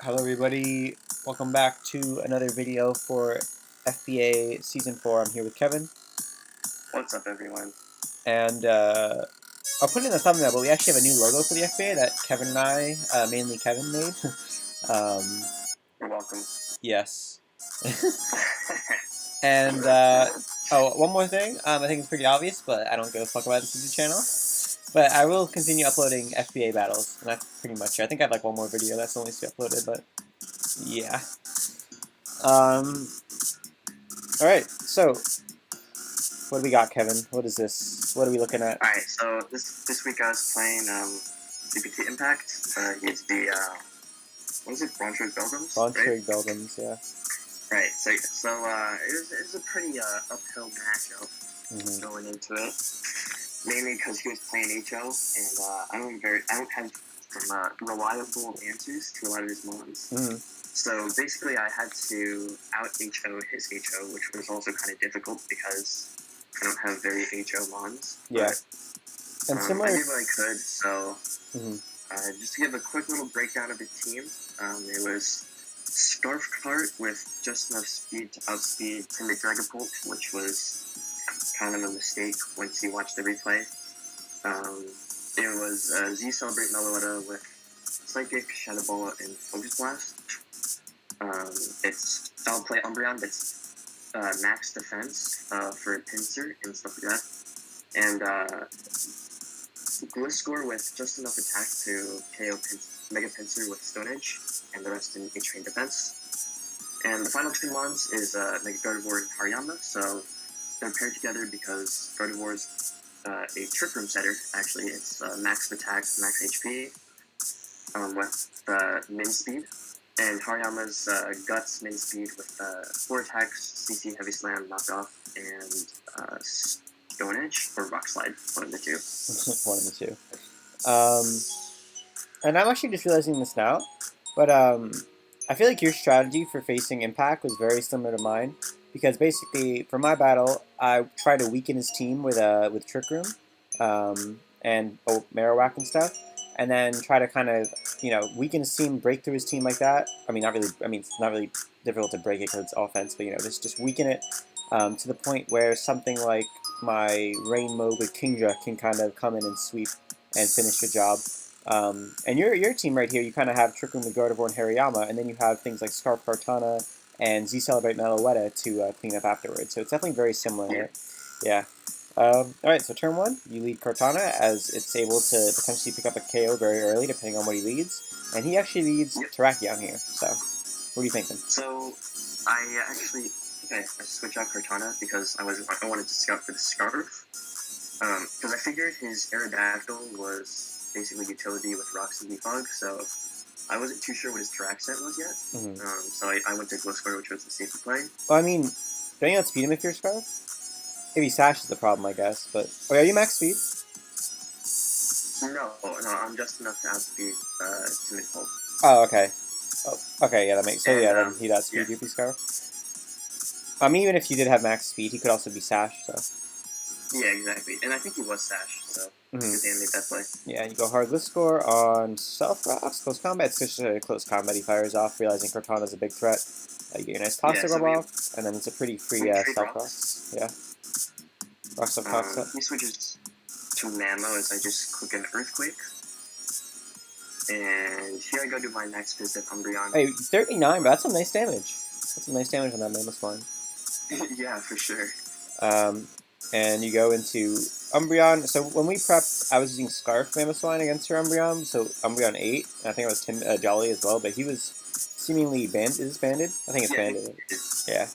Hello everybody, welcome back to another video for FBA Season 4. I'm here with Kevin. What's up, everyone? And I'll put it in the thumbnail, but we actually have a new logo for the FBA that Kevin and I, mainly Kevin, made. You're welcome. Yes. And, one more thing. I think it's pretty obvious, but I don't give a fuck about this YouTube channel. But I will continue uploading FBA battles, and that's pretty much it. I think I have like one more video that's only uploaded, but yeah. Alright, so what do we got, Kevin? What is this? What are we looking at? Alright, so this week I was playing CPT Impact. He's the what is it, Braunchweig Beldums? Braunchweig Beldums, yeah. Right. So it was a pretty uphill matchup going into it. Mainly because he was playing HO, and I don't have some reliable answers to a lot of his mons. So basically, I had to out HO his HO, which was also kind of difficult because I don't have very HO mons. Yeah. But, and similar. I did what I could. So just to give a quick little breakdown of the team, it was Scarf Cart with just enough speed to outspeed Timid Dragapult, which was kind of a mistake once you watch the replay. It was Z Celebrate Meloetta with Psychic, Shadow Ball, and Focus Blast. It's I'll play Umbreon that's max defense for Pinsir and stuff like that. And Gliscor with just enough attack to KO Mega Pinsir with Stone Edge, and the rest in H-Train defense. And the final two mons is Mega Gardevoir and Hariyama, so they're paired together because Gardevoir is a Trick Room setter, actually. It's max attack, max HP, with min speed. And Hariyama's Guts min speed with 4 attacks, CC, Heavy Slam, Knockoff, and Stone Edge, or Rock Slide, one of the two. One of the two. And I'm actually just realizing this now, but I feel like your strategy for facing Impact was very similar to mine, because basically for my battle, I tried to weaken his team with Trick Room, and Marowak and stuff, and then try to kind of weaken his team, break through his team like that. I mean, not really. I mean, it's not really difficult to break it because it's offense, but just weaken it to the point where something like my Rain Mode with Kingdra can kind of come in and sweep and finish the job. And your team right here, you kind of have Trick Room with Gardevoir and Hariyama, and then you have things like Scarf Kartana and Z Celebrate Meloetta to clean up afterwards. So it's definitely very similar. Yeah. Right? Yeah. Alright, so turn 1, you lead Kartana, as it's able to potentially pick up a KO very early, depending on what he leads. And he actually leads Terrakion here, so what are you thinking? So, I actually I switched out Kartana because I wanted to scout for the Scarf. Because I figured his Aerodactyl was basically utility with Rocks and Defog, so I wasn't too sure what his track set was yet. So I went to Gliscor, which was the safer play. Well, I mean, don't you outspeed him if you're Scarf? Maybe Sash is the problem, I guess, but... Oh, are you max speed? No, I'm just enough to outspeed Timid Pulp. Oh, okay. Oh, okay, yeah, that makes... So, then he'd outspeed you, Scarf. Even if you did have max speed, he could also be Sash, so... Yeah, exactly. And I think he was Sash, so good thing I made that play. Yeah, you go hard Gliscor on Stealth Rocks, Close Combat. It's just a Close Combat he fires off, realizing Kartana's a big threat. You get a nice Toxic Rub off, and then it's a pretty free Stealth Rocks. Yeah. Rocks up, Toxic up. He switches to Mammo as I just click an Earthquake. And here I go do my next visit, Umbreon. Hey, 39, but that's some nice damage. That's some nice damage on that Mammoth line. Yeah, for sure. And you go into Umbreon. So when we prepped, I was using Scarf Mammothswine against her Umbreon, so Umbreon 8, and I think it was Jolly as well, but he was seemingly banded. Is this banded? I think it's banded. Yeah.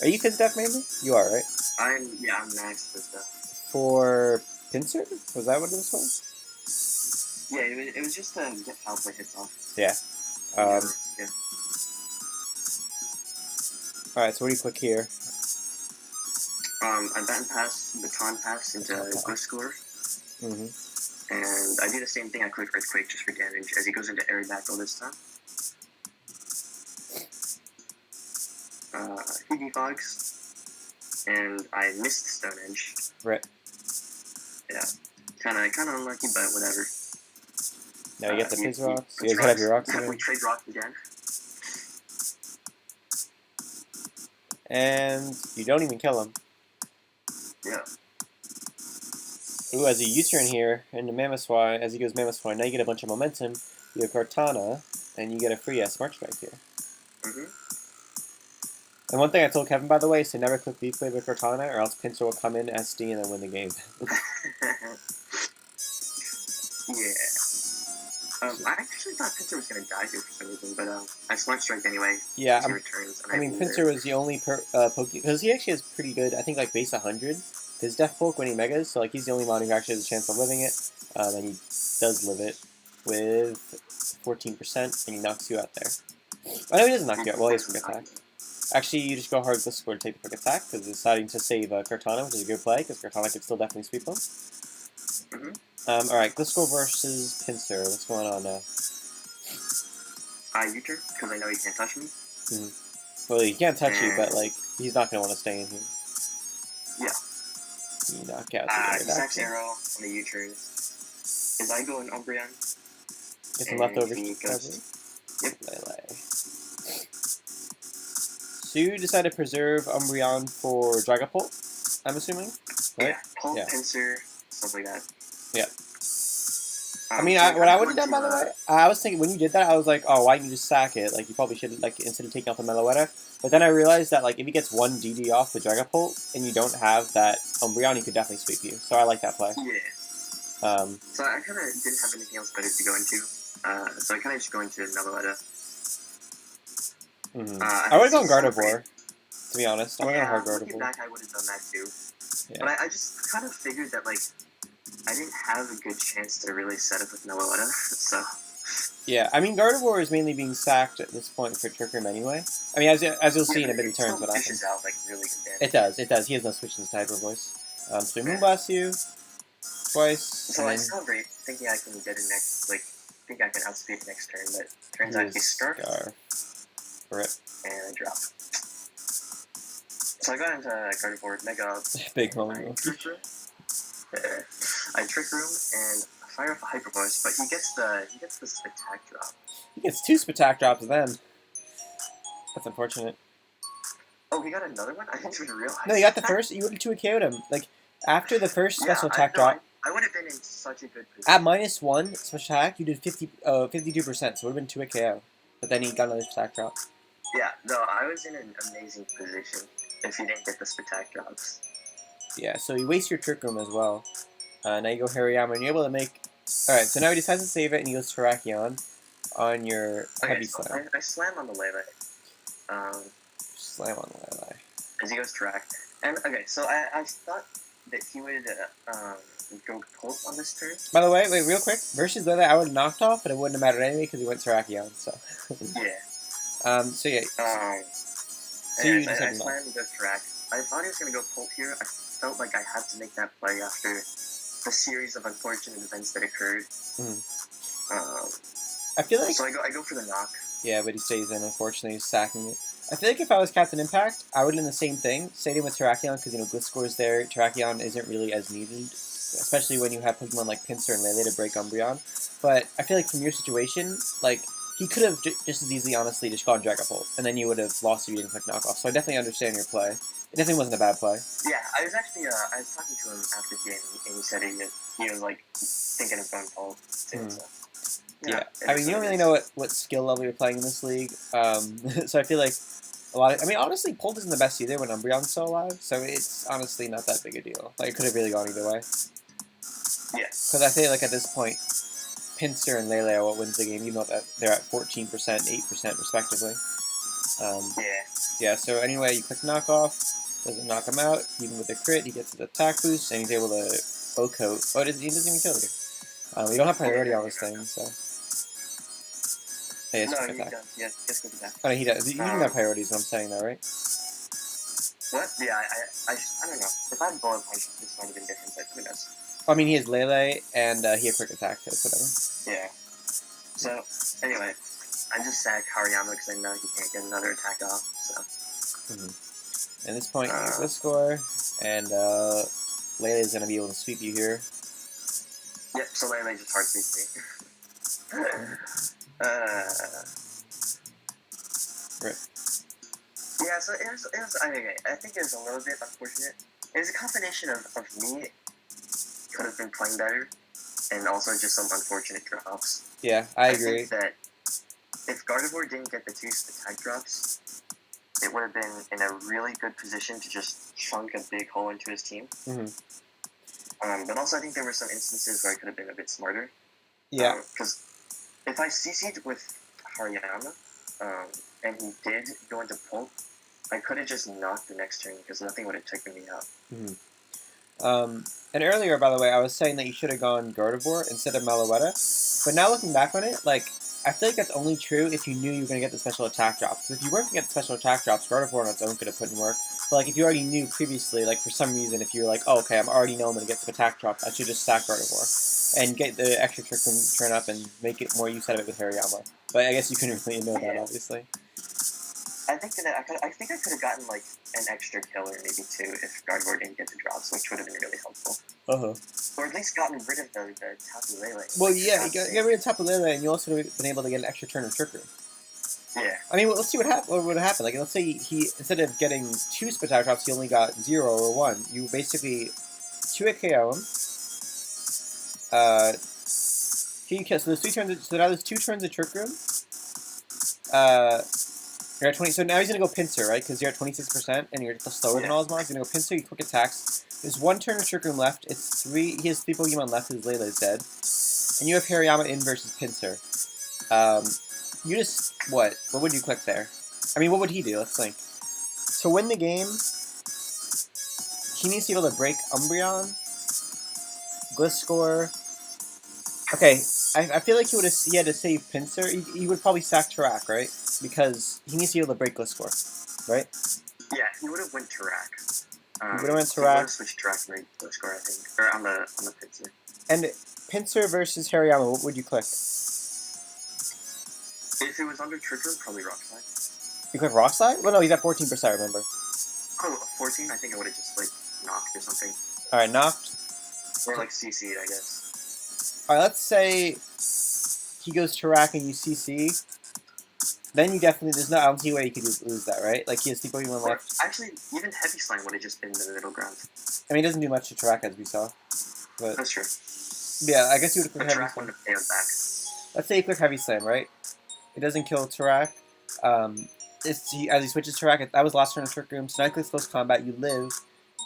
Are you Fizdef maybe? You are, right? I'm max Fizdef. For Pinsir? Was that what it was for? Yeah, it was just to get foul play hits off. Yeah. Yeah. Alright, so what do you click here? I Baton Pass into Gliscor. And I do the same thing, I click Earthquake just for damage as he goes into Aerodactyl this time. He defogs, and I missed Stone Edge. Right. Yeah. Kinda unlucky, but whatever. Now you get the his rocks. You puts guys gotta have your rocks We again. trade rocks again. And you don't even kill him. Yeah. Ooh, as a U-turn here into Mammothswine, as he goes Mammothswine, now you get a bunch of momentum. You have Cortana, and you get a free Braunchweig here. Mm-hmm. And one thing I told Kevin, by the way, is to never click leaf play with Cortana, or else Pincer will come in SD and then win the game. Yeah. I actually thought Pincer was gonna die here for some reason, but I Smart Strike anyway. Yeah, He returns, and I mean, Pincer was the only poke because he actually has pretty good. I think like base 100. His Death Poke when he megas, so like he's the only mon who actually has a chance of living it, and he does live it with 14%, and he knocks you out there. Oh no, he doesn't knock you out. Well, he has quick attack. Actually, you just go hard with Gliscor to take the quick attack because it's deciding to save Cortana, which is a good play because Cortana could still definitely sweep him. Alright, Gliscor versus Pincer. What's going on now? I U-turn because I know he can't touch me. Well, he can't touch you, but like he's not going to want to stay in here. Yeah. You knock out the Sax Arrow on the U-turn. Is I go in Umbreon. Get some leftovers. Yep. Lele. So you decide to preserve Umbreon for Dragapult, I'm assuming? Right? Yeah, Pult, Pincer, stuff like that. Yeah. I mean, what I would have done, by the way, I was thinking, when you did that, I was like, oh, why didn't you just sack it? Like, you probably should, like, instead of taking off the Meloetta. But then I realized that, like, if he gets one DD off the Dragapult, and you don't have that Umbreon, he could definitely sweep you. So I like that play. Yeah. So I kind of didn't have anything else better to go into. So I kind of just go into Meloetta. I would have gone Gardevoir, to be honest. I would have gone hard Gardevoir. Looking back, I would have done that too. Yeah. But I just kind of figured that, like, I didn't have a good chance to really set up with Meloetta, so... Yeah, I mean, Gardevoir is mainly being sacked at this point for Trick Room anyway. I mean, as you'll see in a bit of turns what happens. Out, like, really good It does. He has no switch in his Typer voice. So we Moonblast you twice. So I celebrate, thinking I can get it next, like, think I can outspeed next turn, but turns out he's Scarf. Rip. And I drop. So I got into Gardevoir Mega. Big moment. I Trick Room and fire off a Hyper Voice, but he gets the Spatak drop. He gets 2 Spatak drops then. That's unfortunate. Oh, he got another one? I didn't even realize. No, you got the first. You would have 2-KO'd him. Like after the first special attack drop. I would have been in such a good position. At -1 special attack, you did 52%, so it would have been 2-KO. But then he got another Spatak drop. Yeah, no, I was in an amazing position if he didn't get the Spatak drops. Yeah, so you waste your Trick Room as well. Now you go Hariyama, and you're able to make... Alright, so now he decides to save it, and he goes Terrakion on your Heavy Slam. I slam on the Lele. Slam on the Lele. As he goes Terrak. And, okay, so I thought that he would go Pult on this turn. By the way, wait, real quick. Versus Lele, I would have knocked off, but it wouldn't have mattered anyway, because he went Terrakion, so... Yeah. So yeah. So you just I slammed the Terrak. I thought he was going to go Pult here. I felt like I had to make that play after the series of unfortunate events that occurred. I feel like... So I go for the knock. Yeah, but he stays in, unfortunately. He's sacking it. I feel like if I was Captain Impact, I would have done the same thing. Stayed in with Terrakion, because, you know, Gliscor's there. Terrakion isn't really as needed, especially when you have Pokemon like Pinsir and Lele to break Umbreon. But I feel like from your situation, like... He could have just as easily, honestly, just gone Dragapult, and then you would have lost if you didn't click knockoff. So I definitely understand your play. It definitely wasn't a bad play. Yeah, I was actually, I was talking to him after the game, and he said he was, like, thinking of going Pult, too, so... Yeah, I mean, you don't really know what skill level you're playing in this league, so I feel like a lot of... I mean, honestly, Pult isn't the best either when Umbreon's still alive, so it's honestly not that big a deal. Like, it could have really gone either way. Yeah. Because I feel like at this point, Pinsir and Lele are what wins the game, even though they're at 14%, 8% respectively. Yeah, so anyway, you click knockoff, doesn't knock him out, even with the crit, he gets his attack boost, and he's able to O-coat. Oh, he doesn't even kill you. We don't have priority on this thing, so... Hey, no, he does. Yes, quick attack. Oh, no, he does. You don't have priorities, what I'm saying, though, right? What? Yeah, I don't know. If I had Bullet Punch, this might have been different, but who knows? I mean, he has Lele, and he had quick attack, so it's whatever. Yeah. So, anyway, I just sack Hariyama because I know he can't get another attack off, so... At this point, you get this score, and Lele is going to be able to sweep you here. Yep, so Lele just hard sweeps me. Right. Yeah, so I think it was a little bit unfortunate. It was a combination of me could have been playing better, and also just some unfortunate drops. Yeah, I I agree. think that if Gardevoir didn't get the 2 attack drops, it would have been in a really good position to just chunk a big hole into his team. But also, I think there were some instances where I could have been a bit smarter. Yeah. Because if I CC'd with Hariyama, and he did go into Pulp, I could have just knocked the next turn because nothing would have taken me out. And earlier, by the way, I was saying that you should have gone Gardevoir instead of Malouetta. But now looking back on it, like, I feel like that's only true if you knew you were going to get the special attack drops. If you weren't going to get the special attack drops, Gardevoir on its own could have put in work. But, like, if you already knew previously, like, for some reason, if you were like, oh, okay, I already know I'm going to get some attack drops, I should just stack Gardevoir. And get the extra Trick Room turn up and make it more use out of it with Hariyama. But I guess you couldn't really know that, obviously. I think I could have gotten like an extra kill or maybe 2 if Gardevoir didn't get the drops, which would have been really helpful. Or at least gotten rid of the Tapu Lele. Well, yeah, you got rid of Tapu Lele, and you also would have been able to get an extra turn of Trick Room. Yeah. I mean, well, let's see what would happen. Like, let's say he instead of getting 2 attack drops, he only got 0 or 1. You basically 2-hit KO him. He kills. So there's 3 turns. So now there's 2 turns of Trick Room. You're at 20. So now he's gonna go Pincer, right? Because you're at 26%, and you're slower than all his mons. You're gonna go Pincer. You quick attacks. There's 1 turn of Trick Room left. It's 3. He has 3 Pokemon left. His Layla is dead, and you have Hariyama in versus Pincer. You just what? What would you click there? I mean, what would he do? Let's think. To win the game, he needs to be able to break Umbreon, Gliscor. Okay, I feel like he had to save Pincer. He would probably sack Tarak, right? Because he needs to be able to break Gliscor, right? Yeah, he would have went Tarak. He would have went He would Tarak. have switched Tarak and Gliscor, I think, or on the Pincer. And Pincer versus Hariyama, what would you click? If it was under Trick Room, probably Rock Slide. You click Rock Slide? Well, no, he's at 14%. Remember? Oh, 14? I think I would have just like knocked or something. All right, knocked. Or like CC'd, I guess. All right, let's say he goes Tarak and you CC. Then you definitely I don't see why you could lose that, right? Like he has 3 Pokemon left. Actually, even Heavy Slime would have just been in the middle ground. I mean, he doesn't do much to Tarak as we saw. But that's true. Yeah, I guess you would have clicked Heavy Tarak Slam. wouldn't have failed back. Let's say you click Heavy Slam, right? It doesn't kill Tarak. As he switches Tarak, that was last turn of Trick Room. So now he clicks Close Combat, you live,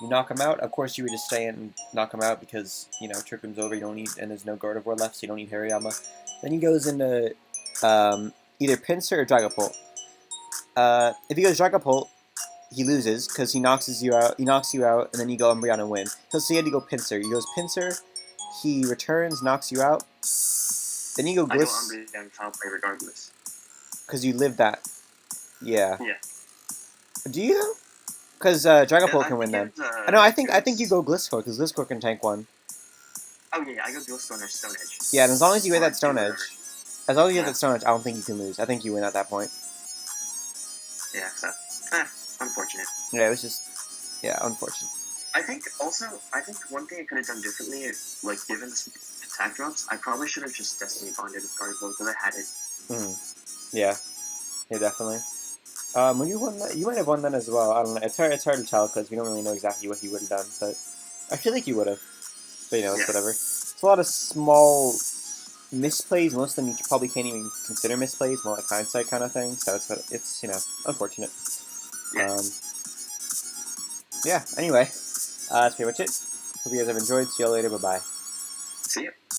you knock him out. Of course, you would just stay in and knock him out because, you know, Trick Room's over, you don't need, and there's no Gardevoir left, so you don't need Hariyama. Then he goes into either Pinsir or Dragapult. If he goes Dragapult, he loses because he knocks you out, and then you go Umbreon and win. So he had to go Pinsir. He goes Pinsir, he returns, knocks you out. Then you go I go Gliss. Umbreon and Foul Play regardless. Because you live that. Yeah. Yeah. Do you? Because Dragapult can win then. No, I think you go Gliscor because Gliscor can tank one. Oh yeah, I go Gliscor or Stone Edge. Yeah, and as long as you get that Stone Edge, I don't think you can lose. I think you win at that point. Yeah, so unfortunate. Yeah, it was just unfortunate. I think one thing I could have done differently, like given some attack drops, I probably should have just Destiny Bonded with Gardevoir because I had it. Yeah, definitely. When you won that, you might have won that as well. I don't know. It's hard to tell because we don't really know exactly what he would have done, but I feel like you would have. But it's whatever. It's a lot of small misplays. Most of them you probably can't even consider misplays, more like hindsight kind of thing. So it's unfortunate. Yeah. Anyway, that's pretty much it. Hope you guys have enjoyed. See you all later. Bye bye. See ya.